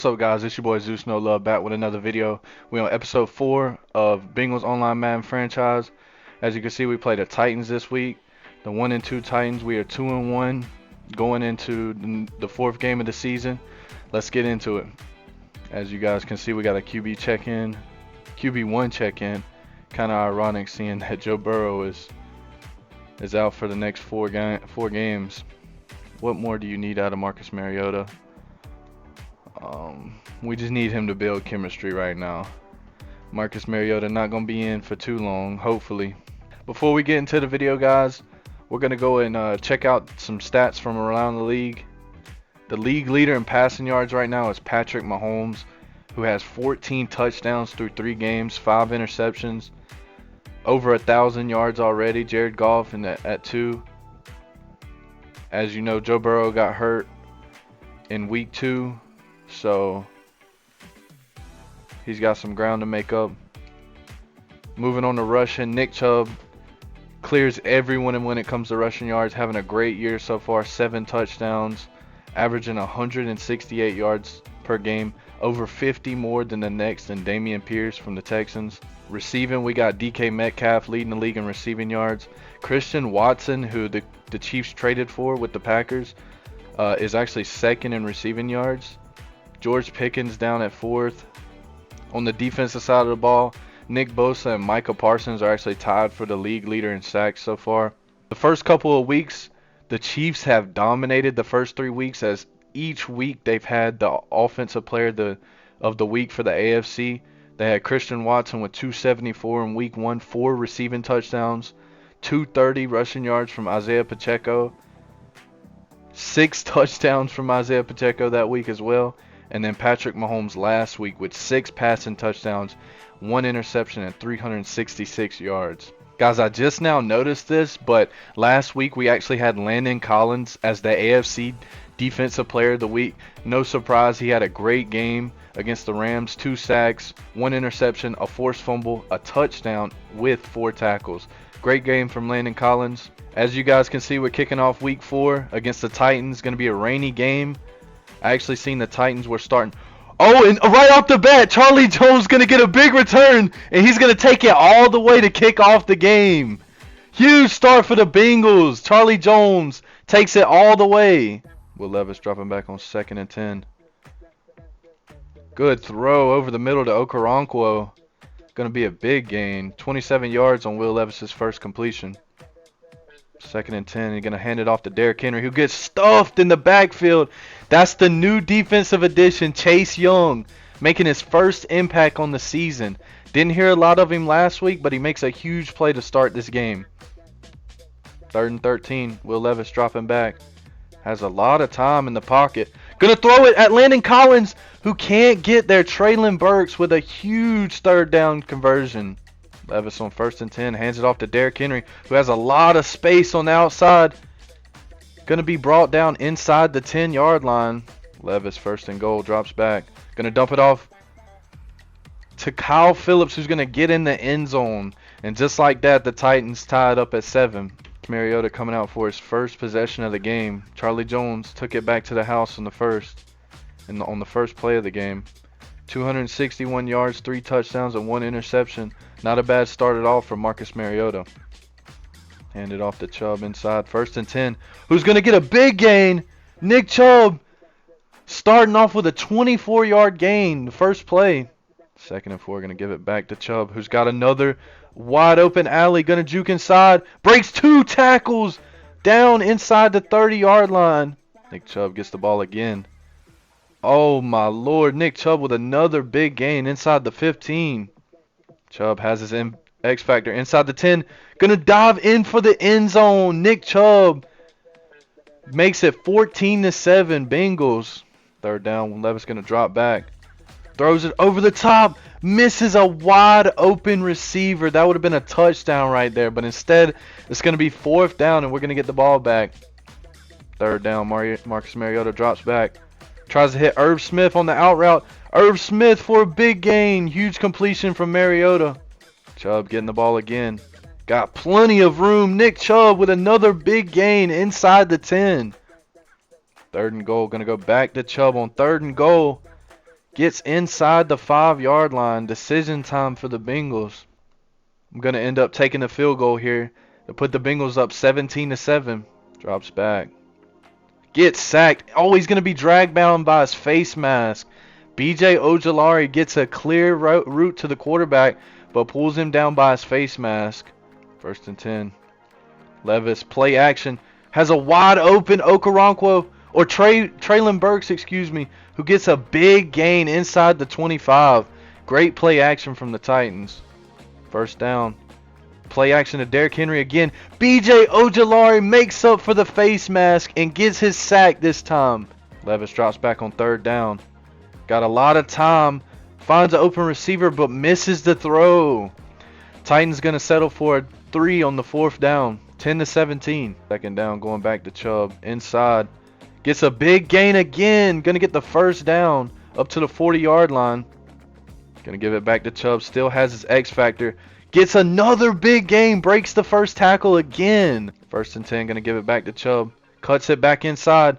What's up, guys? It's your boy Zeusnolxve back with another video. We're on episode 4 of Bengals Online Madden franchise. As you can see, we played the Titans this week. The 1 and 2 Titans. We are 2 and 1 going into the fourth game of the season. Let's get into it. As you guys can see, we got a QB check-in, QB1 check-in. Kind of ironic seeing that Joe Burrow is out for the next four games. What more do you need out of Marcus Mariota? We just need him to build chemistry right now. Marcus Mariota not going to be in for too long, hopefully. Before we get into the video, guys, we're going to go and check out some stats from around the league. The league leader in passing yards right now is Patrick Mahomes, who has 14 touchdowns through 3 games, 5 interceptions, over 1,000 yards already. Jared Goff at 2. As you know, Joe Burrow got hurt in week 2. So he's got some ground to make up. Moving on to rushing, Nick Chubb clears everyone when it comes to rushing yards, having a great year so far. 7 touchdowns, averaging 168 yards per game, over 50 more than the next and Dameon Pierce from the Texans. Receiving, we got DK Metcalf leading the league in receiving yards. Christian Watson, who the Chiefs traded for with the Packers, is actually second in receiving yards. George Pickens down at 4th. On the defensive side of the ball, Nick Bosa and Micah Parsons are actually tied for the league leader in sacks so far. The first couple of weeks, the Chiefs have dominated the first 3 weeks, as each week they've had the offensive player of the week for the AFC. They had Christian Watson with 274 in week 1, 4 receiving touchdowns, 230 rushing yards from Isaiah Pacheco, 6 touchdowns from Isaiah Pacheco that week as well. And then Patrick Mahomes last week with 6 passing touchdowns, 1 interception, and 366 yards. Guys, I just now noticed this, but last week we actually had Landon Collins as the AFC Defensive Player of the Week. No surprise, he had a great game against the Rams. 2 sacks, 1 interception, a forced fumble, a touchdown with 4 tackles. Great game from Landon Collins. As you guys can see, we're kicking off week 4 against the Titans. Going to be a rainy game. I actually seen the Titans were starting. Oh, and right off the bat, Charlie Jones going to get a big return, and he's going to take it all the way to kick off the game. Huge start for the Bengals. Charlie Jones takes it all the way. Will Levis dropping back on 2nd and 10. Good throw over the middle to Okoronkwo. Going to be a big gain. 27 yards on Will Levis's first completion. 2nd and 10. He's going to hand it off to Derrick Henry, who gets stuffed in the backfield. That's the new defensive addition, Chase Young, making his first impact on the season. Didn't hear a lot of him last week, but he makes a huge play to start this game. 3rd and 13. Will Levis dropping back. Has a lot of time in the pocket. Going to throw it at Landon Collins, who can't get there. Traylon Burks with a huge 3rd down conversion. Levis on 1st and 10, hands it off to Derrick Henry, who has a lot of space on the outside. Going to be brought down inside the 10-yard line. Levis 1st and goal, drops back. Going to dump it off to Kyle Phillips, who's going to get in the end zone. And just like that, the Titans tied up at 7. Mariota coming out for his first possession of the game. Charlie Jones took it back to the house on the first play of the game. 261 yards, 3 touchdowns, and 1 interception. Not a bad start at all for Marcus Mariota. Hand it off to Chubb inside. 1st and 10. Who's going to get a big gain? Nick Chubb starting off with a 24-yard gain. The first play. 2nd and 4. Going to give it back to Chubb, who's got another wide open alley. Going to juke inside. Breaks 2 tackles down inside the 30-yard line. Nick Chubb gets the ball again. Oh my Lord, Nick Chubb with another big gain inside the 15. Chubb has his X factor inside the 10. Gonna dive in for the end zone. Nick Chubb makes it 14-7 Bengals. 3rd down, Levis gonna drop back. Throws it over the top. Misses a wide open receiver. That would have been a touchdown right there. But instead, it's gonna be 4th down and we're gonna get the ball back. 3rd down, Marcus Mariota drops back. Tries to hit Irv Smith on the out route. Irv Smith for a big gain. Huge completion from Mariota. Chubb getting the ball again. Got plenty of room. Nick Chubb with another big gain inside the 10. 3rd and goal. Going to go back to Chubb on 3rd and goal. Gets inside the 5-yard line. Decision time for the Bengals. I'm going to end up taking a field goal here to put the Bengals up 17-7. Drops back. Gets sacked. Oh, he's going to be dragged down by his face mask. BJ Ojulari gets a clear route to the quarterback, but pulls him down by his face mask. 1st and 10. Levis, play action. Has a wide open Okoronkwo, or Traylon Burks, excuse me, who gets a big gain inside the 25. Great play action from the Titans. 1st down. Play action to Derrick Henry again. BJ Ojulari makes up for the face mask and gets his sack this time. Levis drops back on 3rd down. Got a lot of time. Finds an open receiver but misses the throw. Titans going to settle for a 3 on the 4th down. 10-17. 2nd down, going back to Chubb. Inside. Gets a big gain again. Going to get the 1st down up to the 40-yard line. Going to give it back to Chubb. Still has his X factor. Gets another big gain. Breaks the 1st tackle again. 1st and 10. Going to give it back to Chubb. Cuts it back inside.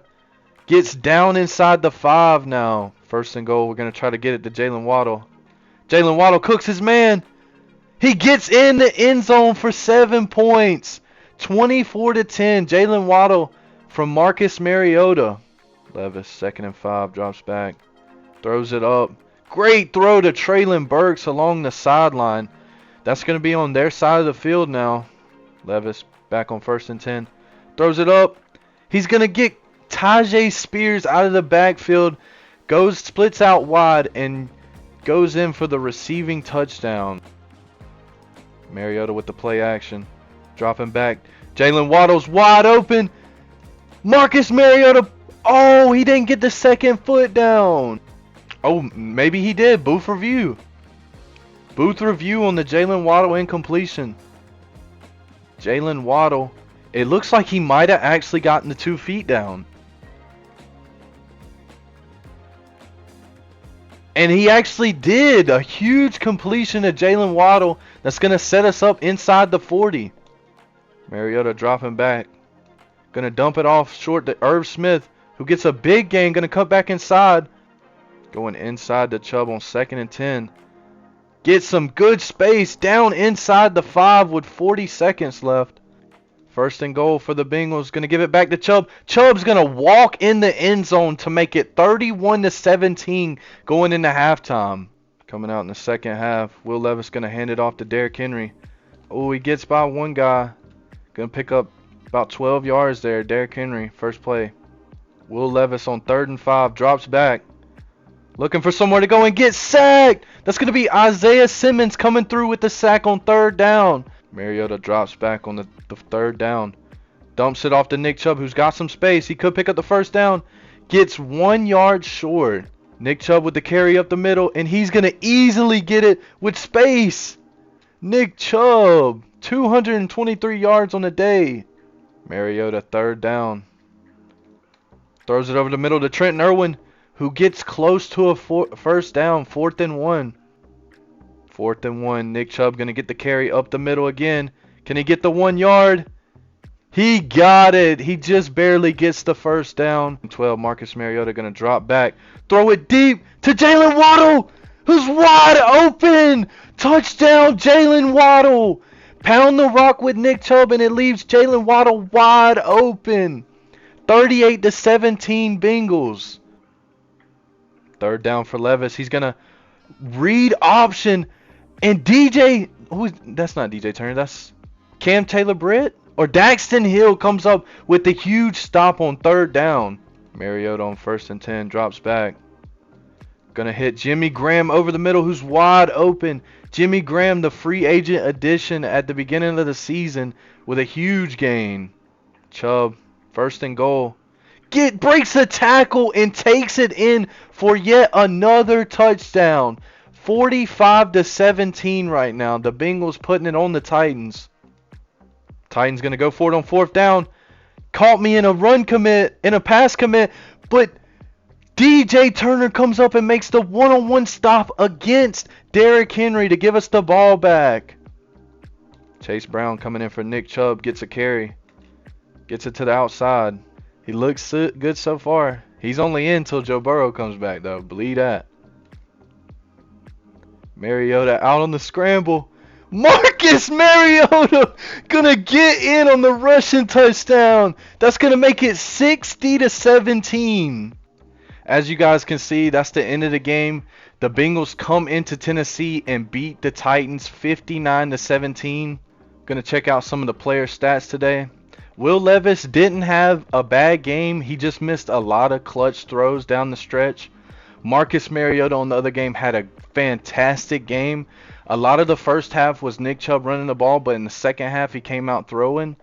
Gets down inside the 5 now. 1st and goal. We're going to try to get it to Jalen Waddle. Jalen Waddle cooks his man. He gets in the end zone for 7 points. 24-10. Jalen Waddle from Marcus Mariota. Levis, 2nd and 5. Drops back. Throws it up. Great throw to Traylon Burks along the sideline. That's going to be on their side of the field now. Levis back on 1st and 10. Throws it up. He's going to get Tajay Spears out of the backfield. Splits out wide and goes in for the receiving touchdown. Mariota with the play action. Dropping back. Jalen Waddle's wide open. Marcus Mariota. Oh, he didn't get the 2nd foot down. Oh, maybe he did. Booth review. Booth review on the Jalen Waddle incompletion. Jalen Waddle. It looks like he might have actually gotten the 2 feet down. And he actually did. A huge completion to Jalen Waddle that's going to set us up inside the 40. Mariota dropping back. Going to dump it off short to Irv Smith, who gets a big gain. Going to cut back inside. Going inside to Chubb on 2nd and 10. Gets some good space down inside the 5 with 40 seconds left. 1st and goal for the Bengals. Going to give it back to Chubb. Chubb's going to walk in the end zone to make it 31-17 going into halftime. Coming out in the 2nd half. Will Levis going to hand it off to Derrick Henry. Oh, he gets by one guy. Going to pick up about 12 yards there. Derrick Henry, 1st play. Will Levis on 3rd and 5. Drops back. Looking for somewhere to go and get sacked. That's going to be Isaiah Simmons coming through with the sack on 3rd down. Mariota drops back on the 3rd down. Dumps it off to Nick Chubb, who's got some space. He could pick up the 1st down. Gets 1 yard short. Nick Chubb with the carry up the middle, and he's going to easily get it with space. Nick Chubb, 223 yards on the day. Mariota, 3rd down. Throws it over the middle to Trenton Irwin, who gets close to a 1st down, 4th and 1. 4th and 1. Nick Chubb going to get the carry up the middle again. Can he get the 1 yard? He got it. He just barely gets the 1st down. 12. Marcus Mariota going to drop back. Throw it deep to Jalen Waddle, who's wide open. Touchdown, Jalen Waddle. Pound the rock with Nick Chubb, and it leaves Jalen Waddle wide open. 38-17 Bengals. 3rd down for Levis. He's going to read option. And DJ, that's not DJ Turner, that's Cam Taylor-Britt? Or Daxton Hill comes up with the huge stop on 3rd down. Mariota on 1st and 10, drops back. Gonna hit Jimmy Graham over the middle, who's wide open. Jimmy Graham, the free agent addition at the beginning of the season, with a huge gain. Chubb, 1st and goal. Breaks the tackle and takes it in for yet another touchdown. 45-17 right now. The Bengals putting it on the Titans. Titans going to go for it on 4th down. Caught me in a run commit, in a pass commit, but DJ Turner comes up and makes the one-on-one stop against Derrick Henry to give us the ball back. Chase Brown coming in for Nick Chubb, gets a carry. Gets it to the outside. He looks good so far. He's only in until Joe Burrow comes back, though. Believe that. Mariota out on the scramble. Marcus Mariota gonna get in on the rushing touchdown. That's gonna make it 60-17. As you guys can see, that's the end of the game. The Bengals come into Tennessee and beat the Titans 59-17. Gonna check out some of the player stats today. Will Levis didn't have a bad game. He just missed a lot of clutch throws down the stretch. Marcus Mariota on the other game had a fantastic game. A lot of the first half was Nick Chubb running the ball, but in the second half he came out throwing.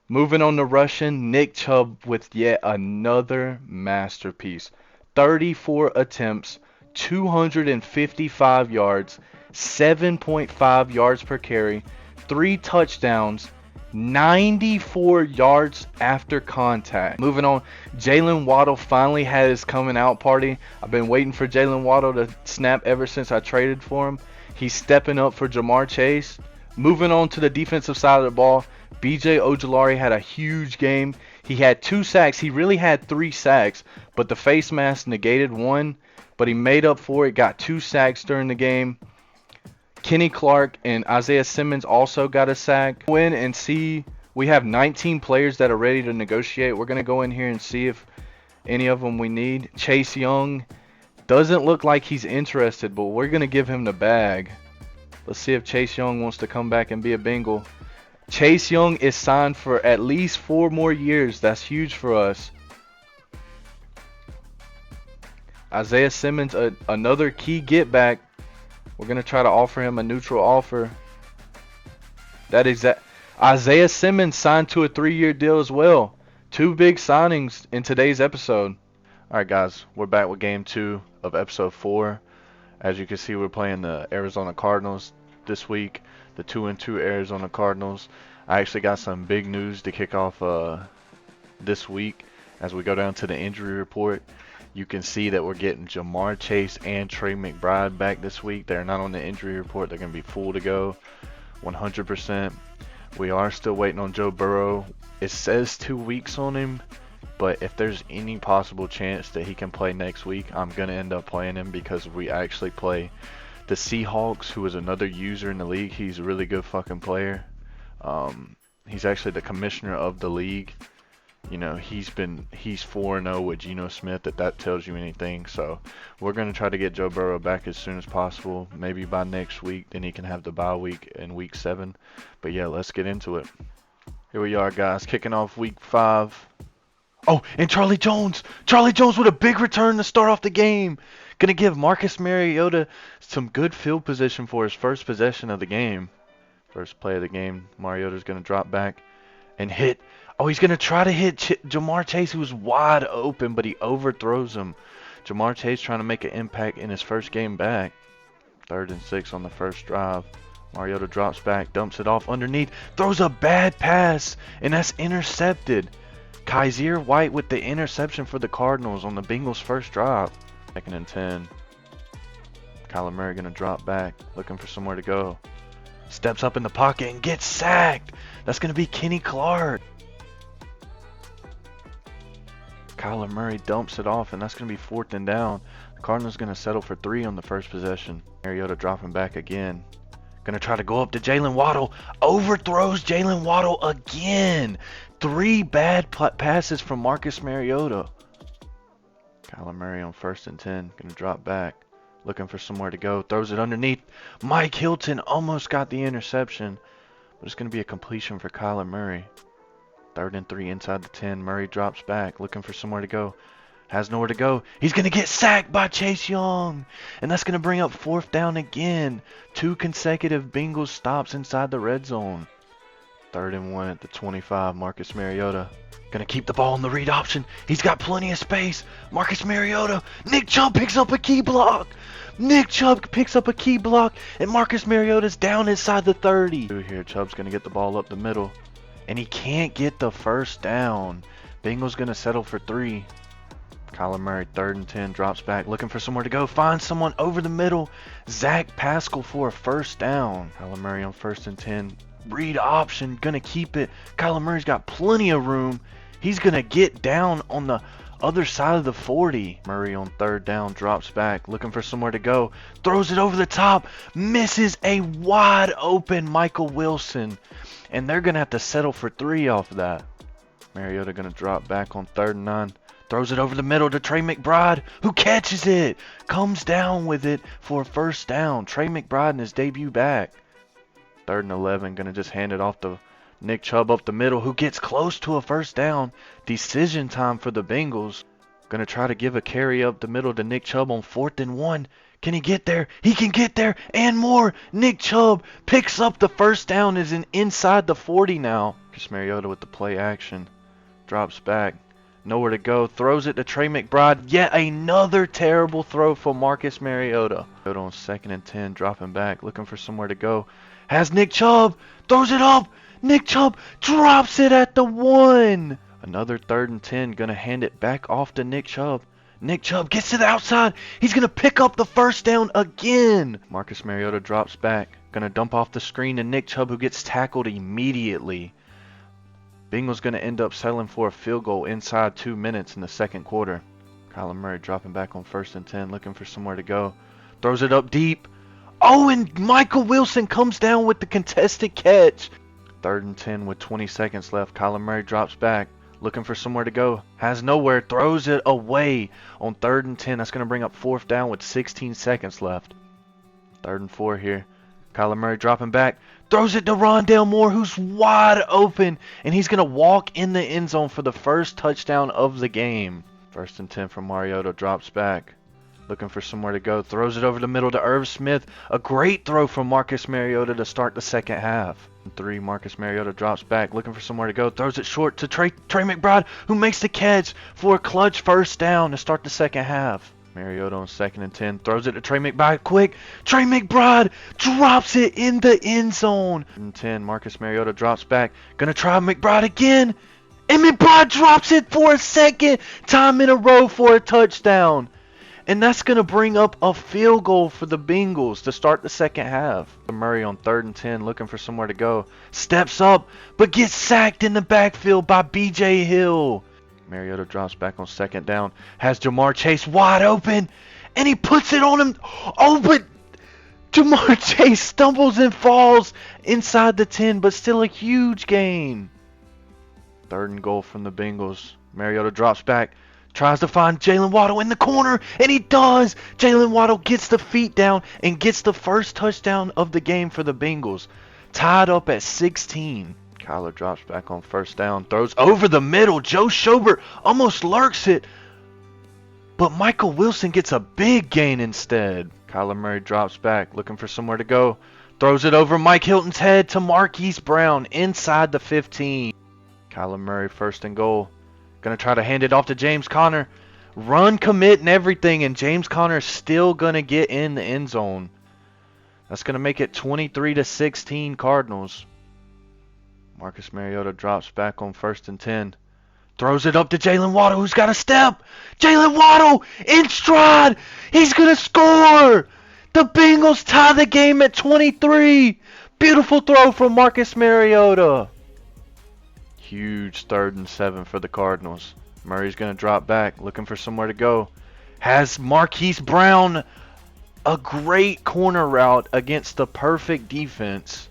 Moving on to rushing, Nick Chubb with yet another masterpiece. 34 attempts, 255 yards, 7.5 yards per carry, 3 touchdowns, 94 yards after contact. Moving on, Jalen Waddle finally had his coming out party. I've been waiting for Jalen Waddle to snap ever since I traded for him. He's stepping up for JAMARR Chase. Moving on to the defensive side of the ball, BJ Ojulari had a huge game. He had 2 sacks. He really had 3 sacks, but the face mask negated 1, but he made up for it, got 2 sacks during the game. Kenny Clark and Isaiah Simmons also got a sack. Go in and see, we have 19 players that are ready to negotiate. We're going to go in here and see if any of them we need. Chase Young doesn't look like he's interested, but we're going to give him the bag. Let's see if Chase Young wants to come back and be a Bengal. Chase Young is signed for at least 4 more years. That's huge for us. Isaiah Simmons, another key get back. We're going to try to offer him a neutral offer. That is that. Isaiah Simmons signed to a 3-year deal as well. 2 big signings in today's episode. Alright guys, we're back with game 2 of episode 4. As you can see, we're playing the Arizona Cardinals this week. The 2-2 Arizona Cardinals. I actually got some big news to kick off this week. As we go down to the injury report, you can see that we're getting JAMARR Chase and Trey McBride back this week. They're not on the injury report. They're going to be full to go 100%. We are still waiting on Joe Burrow. It says 2 weeks on him, but if there's any possible chance that he can play next week, I'm going to end up playing him because we actually play the Seahawks, who is another user in the league. He's a really good fucking player. He's actually the commissioner of the league. You know, he's 4-0 with Geno Smith, if that tells you anything. So we're going to try to get Joe Burrow back as soon as possible. Maybe by next week, then he can have the bye week in week 7. But yeah, let's get into it. Here we are, guys, kicking off week 5. Oh, and Charlie Jones with a big return to start off the game. Going to give Marcus Mariota some good field position for his first possession of the game. First play of the game, Mariota's going to drop back and hit. Oh, he's going to try to hit JAMARR Chase, who's wide open, but he overthrows him. JAMARR Chase trying to make an impact in his first game back. 3rd and 6 on the first drive. Mariota drops back, dumps it off underneath, throws a bad pass, and that's intercepted. Kaiser White with the interception for the Cardinals on the Bengals' first drive. 2nd and 10. Kyler Murray going to drop back, looking for somewhere to go. Steps up in the pocket and gets sacked. That's going to be Kenny Clark. Kyler Murray dumps it off, and that's going to be 4th and down. The Cardinals going to settle for 3 on the first possession. Mariota dropping back again. Going to try to go up to Jalen Waddle. Overthrows Jalen Waddle again. 3 bad passes from Marcus Mariota. Kyler Murray on 1st and 10. Going to drop back. Looking for somewhere to go. Throws it underneath. Mike Hilton almost got the interception. But it's going to be a completion for Kyler Murray. 3rd and 3 inside the 10. Murray drops back. Looking for somewhere to go. Has nowhere to go. He's going to get sacked by Chase Young. And that's going to bring up 4th down again. 2 consecutive Bengals stops inside the red zone. 3rd and 1 at the 25. Marcus Mariota. Going to keep the ball in the read option. He's got plenty of space. Marcus Mariota. Nick Chubb picks up a key block. Nick Chubb picks up a key block. And Marcus Mariota's down inside the 30. Here, Chubb's going to get the ball up the middle. And he can't get the first down. Bengals going to settle for 3. Kyler Murray, 3rd and 10, drops back, looking for somewhere to go. Finds someone over the middle. Zach Pascal for a 1st down. Kyler Murray on 1st and 10. Read option, gonna keep it. Kyler Murray's got plenty of room. He's gonna get down on the Other side of the 40. Murray on third down, drops back, looking for somewhere to go. Throws it over the top. Misses a wide open Michael Wilson. And they're going to have to settle for 3 off of that. Mariota going to drop back on 3rd and 9. Throws it over the middle to Trey McBride, who catches it. Comes down with it for a 1st down. Trey McBride in his debut back. 3rd and 11, going to just hand it off to Nick Chubb up the middle, who gets close to a 1st down. Decision time for the Bengals. Going to try to give a carry up the middle to Nick Chubb on 4th and 1. Can he get there? He can get there and more. Nick Chubb picks up the 1st down, is inside the 40 now. Marcus Mariota with the play action. Drops back. Nowhere to go. Throws it to Trey McBride. Yet another terrible throw for Marcus Mariota. On 2nd and 10, dropping back, looking for somewhere to go. Has Nick Chubb. Throws it up. Nick Chubb drops it at the 1. Another 3rd and 10. Going to hand it back off to Nick Chubb. Nick Chubb gets to the outside. He's going to pick up the 1st down again. Marcus Mariota drops back. Going to dump off the screen to Nick Chubb, who gets tackled immediately. Bengals going to end up settling for a field goal inside 2 minutes in the 2nd quarter. Kyler Murray dropping back on 1st and 10, looking for somewhere to go. Throws it up deep. Oh, and Michael Wilson comes down with the contested catch. 3rd and 10 with 20 seconds left. Kyler Murray drops back, looking for somewhere to go. Has nowhere. Throws it away on 3rd and 10. That's going to bring up 4th down with 16 seconds left. 3rd and 4 here. Kyler Murray dropping back. Throws it to Rondale Moore, who's wide open. And he's going to walk in the end zone for the 1st touchdown of the game. 1st and 10 from Mariota. Drops back. Looking for somewhere to go. Throws it over the middle to Irv Smith. A great throw from Marcus Mariota to start the 2nd half. 3, Marcus Mariota drops back. Looking for somewhere to go. Throws it short to Trey McBride, who makes the catch for a clutch 1st down to start the 2nd half. Mariota on 2nd and 10. Throws it to Trey McBride. Quick. Trey McBride drops it in the end zone. 10. Marcus Mariota drops back. Gonna try McBride again. And McBride drops it for a 2nd time in a row for a touchdown. And that's going to bring up a field goal for the Bengals to start the 2nd half. Murray on 3rd and 10, looking for somewhere to go. Steps up, but gets sacked in the backfield by B.J. Hill. Mariota drops back on 2nd down. Has JAMARR Chase wide open, and he puts it on him. Oh, but JAMARR Chase stumbles and falls inside the 10, but still a huge gain. 3rd and goal from the Bengals. Mariota drops back. Tries to find Jalen Waddle in the corner, and he does. Jalen Waddle gets the feet down and gets the 1st touchdown of the game for the Bengals. Tied up at 16. Kyler drops back on 1st down. Throws over the middle. Joe Schobert almost lurks it. But Michael Wilson gets a big gain instead. Kyler Murray drops back, looking for somewhere to go. Throws it over Mike Hilton's head to Marquise Brown inside the 15. Kyler Murray 1st and goal. Going to try to hand it off to James Conner. Run, commit, and everything. And James Conner is still going to get in the end zone. That's going to make it 23-16 Cardinals. Marcus Mariota drops back on 1st and 10. Throws it up to Jalen Waddle, who's got a step. Jalen Waddle in stride. He's going to score. The Bengals tie the game at 23. Beautiful throw from Marcus Mariota. Huge 3rd and 7 for the Cardinals. Murray's going to drop back, looking for somewhere to go. Has Marquise Brown a great corner route against the perfect defense.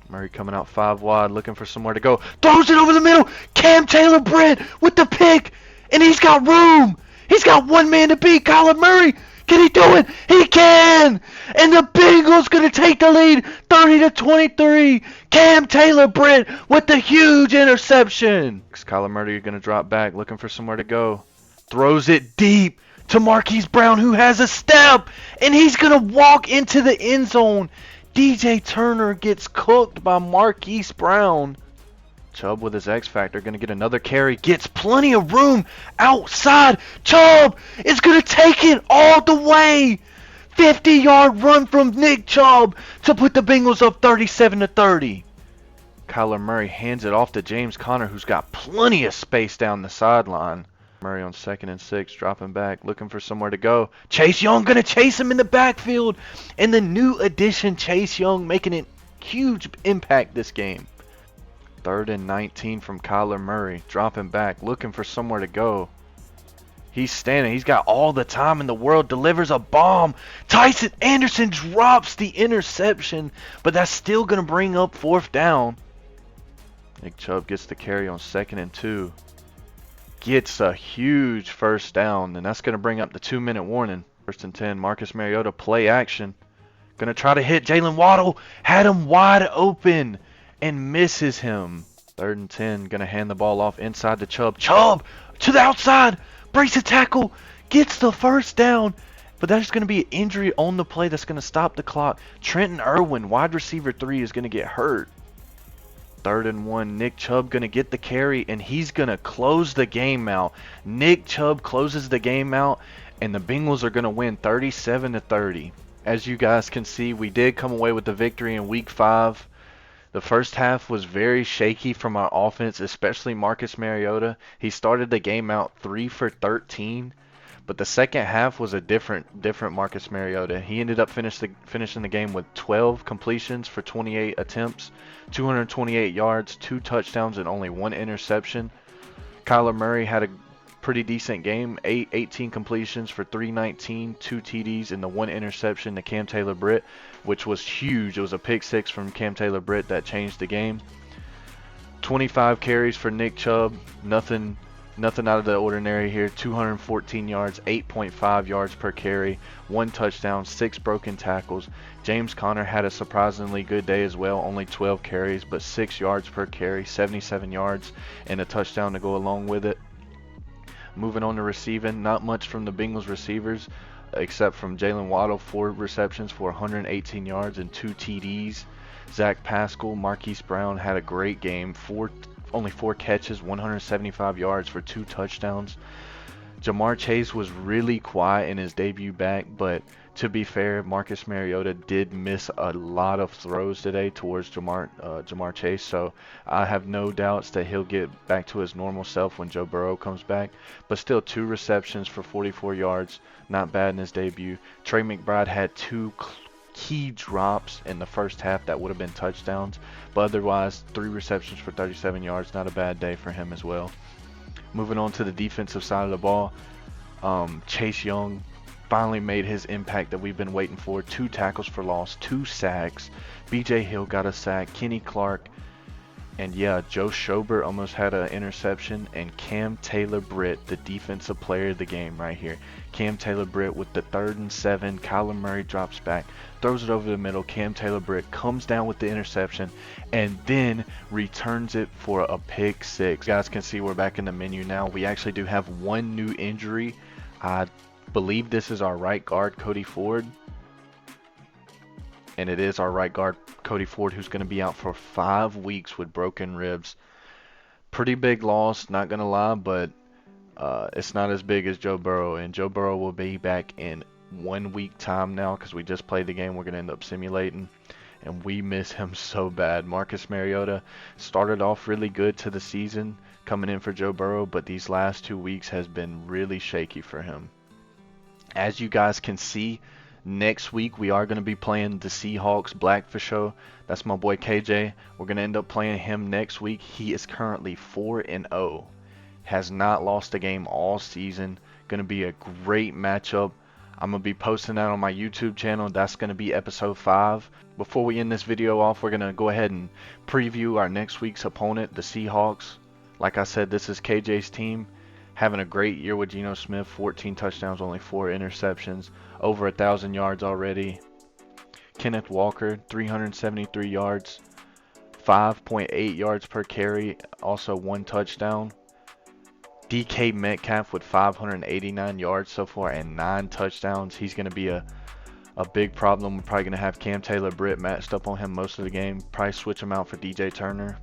Murray coming out 5 wide, looking for somewhere to go. Throws it over the middle. Cam Taylor-Britt with the pick, and he's got room. He's got one man to beat. Kyler Murray. Can he do it? He can! And the Bengals going to take the lead 30-23. Cam Taylor-Britt with the huge interception. Kyler Murray going to drop back, looking for somewhere to go. Throws it deep to Marquise Brown, who has a step, and he's going to walk into the end zone. DJ Turner gets cooked by Marquise Brown. Chubb with his X Factor going to get another carry. Gets plenty of room outside. Chubb is going to take it all the way. 50-yard run from Nick Chubb to put the Bengals up 37-30. Kyler Murray hands it off to James Conner, who's got plenty of space down the sideline. Murray on 2nd and 6, dropping back, looking for somewhere to go. Chase Young going to chase him in the backfield. And the new addition, Chase Young, making a huge impact this game. 3rd and 19 from Kyler Murray, dropping back, looking for somewhere to go. He's standing. He's got all the time in the world. Delivers a bomb. Tyson Anderson drops the interception, but that's still going to bring up 4th down. Nick Chubb gets the carry on 2nd and 2. Gets a huge 1st down, and that's going to bring up the 2-minute warning. 1st and 10. Marcus Mariota play action. Going to try to hit Jalen Waddle. Had him wide open and misses him. 3rd and 10. Going to hand the ball off inside to Chubb. Chubb to the outside. Breaks a tackle. Gets the 1st down. But that's going to be an injury on the play that's going to stop the clock. Trenton Irwin, wide receiver 3, is going to get hurt. 3rd and 1. Nick Chubb going to get the carry, and he's going to close the game out. Nick Chubb closes the game out, and the Bengals are going to win 37-30. As you guys can see, we did come away with the victory in Week 5. The first half was very shaky from our offense, especially Marcus Mariota. He started the game out 3 for 13, but the second half was a different Marcus Mariota. He ended up finishing the game with 12 completions for 28 attempts, 228 yards, 2 touchdowns, and only 1 interception. Kyler Murray had a pretty decent game, 18 completions for 319, 2 TDs, and the 1 interception to Cam Taylor-Britt, which was huge. It was a pick 6 from Cam Taylor-Britt that changed the game. 25 carries for Nick Chubb, nothing out of the ordinary here. 214 yards, 8.5 yards per carry, 1 touchdown, 6 broken tackles. James Conner had a surprisingly good day as well, only 12 carries, but 6 yards per carry, 77 yards, and a touchdown to go along with it. Moving on to receiving, not much from the Bengals receivers except from Jalen Waddle, 4 receptions for 118 yards and 2 TDs. Zach Pascal, Marquise Brown had a great game, only 4 catches, 175 yards for 2 touchdowns. JAMARR Chase was really quiet in his debut back, but to be fair, Marcus Mariota did miss a lot of throws today towards JAMARR Chase, so I have no doubts that he'll get back to his normal self when Joe Burrow comes back. But still, 2 receptions for 44 yards, not bad in his debut. Trey McBride had 2 key drops in the first half that would have been touchdowns, but otherwise 3 receptions for 37 yards, not a bad day for him as well. Moving on to the defensive side of the ball, Chase Young finally made his impact that we've been waiting for. 2 tackles for loss, 2 sacks. BJ Hill got a sack, Kenny Clark, and yeah, Joe Schobert almost had an interception, and Cam Taylor-Britt, the defensive player of the game right here. Cam Taylor-Britt with the 3rd and 7. Kyler Murray drops back, throws it over the middle. Cam Taylor-Britt comes down with the interception and then returns it for a pick 6. You guys can see we're back in the menu now. We actually do have 1 new injury. I believe this is our right guard, Cody Ford. And it is our right guard, Cody Ford, who's going to be out for 5 weeks with broken ribs. Pretty big loss, not going to lie, but it's not as big as Joe Burrow. And Joe Burrow will be back in 1 week time now, because we just played the game we're going to end up simulating. And we miss him so bad. Marcus Mariota started off really good to the season coming in for Joe Burrow, but these last 2 weeks has been really shaky for him. As you guys can see, next week we are going to be playing the Seahawks Blackfish Show. That's my boy KJ. We're going to end up playing him next week. He is currently 4-0. Has not lost a game all season. Going to be a great matchup. I'm going to be posting that on my YouTube channel. That's going to be episode 5. Before we end this video off, we're going to go ahead and preview our next week's opponent, the Seahawks. Like I said, this is KJ's team. Having a great year with Geno Smith, 14 touchdowns, only 4 interceptions, over 1,000 yards already. Kenneth Walker, 373 yards, 5.8 yards per carry, also 1 touchdown. DK Metcalf with 589 yards so far and 9 touchdowns. He's going to be a big problem. We're probably going to have Cam Taylor-Britt matched up on him most of the game. Probably switch him out for DJ Turner.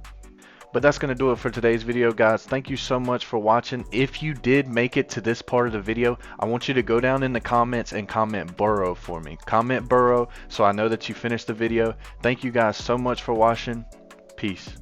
But that's going to do it for today's video, guys. Thank you so much for watching. If you did make it to this part of the video, I want you to go down in the comments and comment Burrow for me. Comment Burrow so I know that you finished the video. Thank you guys so much for watching. Peace.